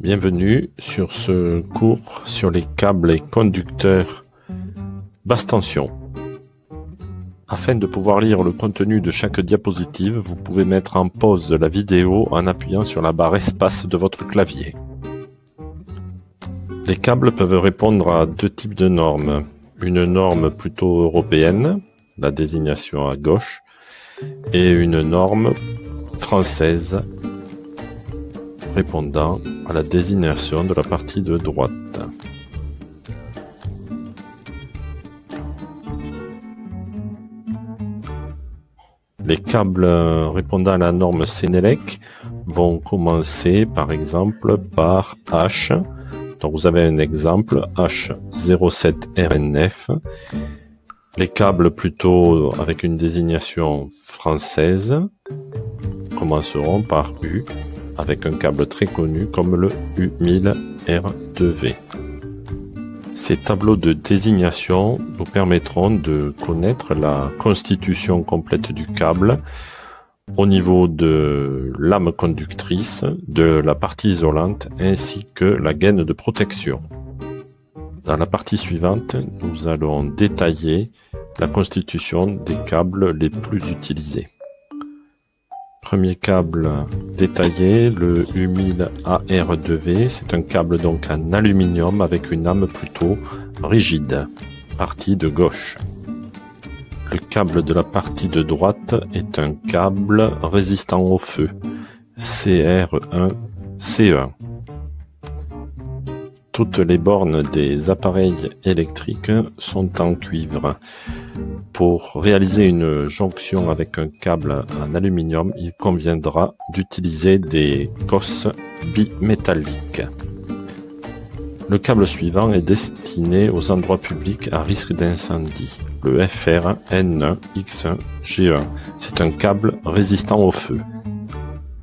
Bienvenue sur ce cours sur les câbles et conducteurs basse tension. Afin de pouvoir lire le contenu de chaque diapositive, vous pouvez mettre en pause la vidéo en appuyant sur la barre espace de votre clavier. Les câbles peuvent répondre à deux types de normes. Une norme plutôt européenne, la désignation à gauche, et une norme française répondant à la désignation de la partie de droite. Les câbles répondant à la norme Sénélec vont commencer par exemple par H. Donc vous avez un exemple H07RNF. Les câbles plutôt avec une désignation française commenceront par U, avec un câble très connu comme le U1000R2V. Ces tableaux de désignation nous permettront de connaître la constitution complète du câble au niveau de lame conductrice, de la partie isolante ainsi que la gaine de protection. Dans la partie suivante, nous allons détailler la constitution des câbles les plus utilisés. Premier câble détaillé, le U1000AR2V, c'est un câble donc en aluminium avec une lame plutôt rigide, partie de gauche. Le câble de la partie de droite est un câble résistant au feu, CR1-CE1. Toutes les bornes des appareils électriques sont en cuivre. Pour réaliser une jonction avec un câble en aluminium, il conviendra d'utiliser des cosses bimétalliques. Le câble suivant est destiné aux endroits publics à risque d'incendie. Le FR-N1X1G1. C'est un câble résistant au feu.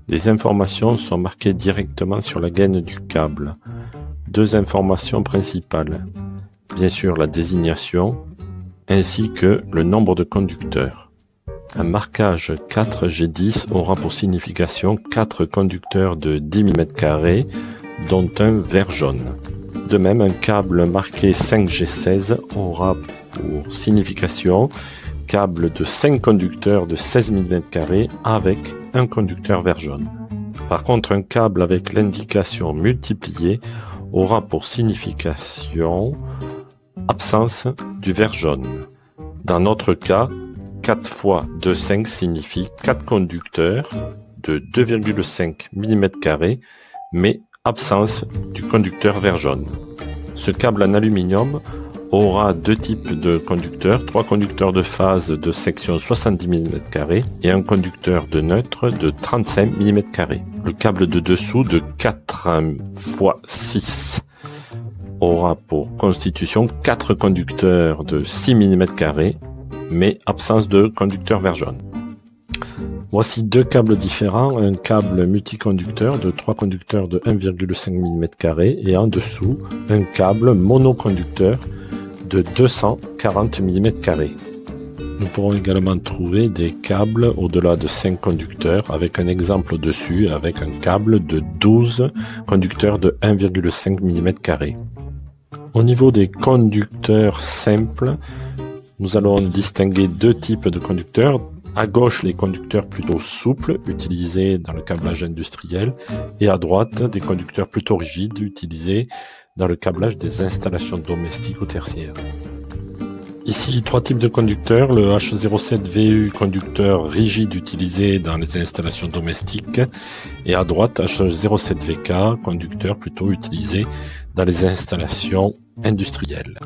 Des informations sont marquées directement sur la gaine du câble. Deux informations principales. Bien sûr la désignation, ainsi que le nombre de conducteurs. Un marquage 4G10 aura pour signification 4 conducteurs de 10 mm², dont un vert jaune. De même, un câble marqué 5G16 aura pour signification câble de 5 conducteurs de 16 mm² avec un conducteur vert jaune. Par contre, un câble avec l'indication multipliée aura pour signification absence du vert jaune. Dans notre cas, 4 fois 2,5 signifie 4 conducteurs de 2,5 mm², mais absence du conducteur vert jaune. Ce câble en aluminium aura deux types de conducteurs, 3 conducteurs de phase de section 70 mm² et un conducteur de neutre de 35 mm². Le câble de dessous de 4 x 6 aura pour constitution 4 conducteurs de 6 mm², mais absence de conducteur vert jaune. Voici deux câbles différents, un câble multiconducteur de 3 conducteurs de 1,5 mm² et en dessous, un câble monoconducteur de 240 mm². Nous pourrons également trouver des câbles au-delà de 5 conducteurs avec un exemple au-dessus avec un câble de 12 conducteurs de 1,5 mm². Au niveau des conducteurs simples, nous allons distinguer deux types de conducteurs. À gauche, les conducteurs plutôt souples, utilisés dans le câblage industriel, et à droite, des conducteurs plutôt rigides, utilisés dans le câblage des installations domestiques ou tertiaires. Ici, 3 types de conducteurs. Le H07VU, conducteur rigide utilisé dans les installations domestiques. Et à droite, H07VK, conducteur plutôt utilisé dans les installations industrielles.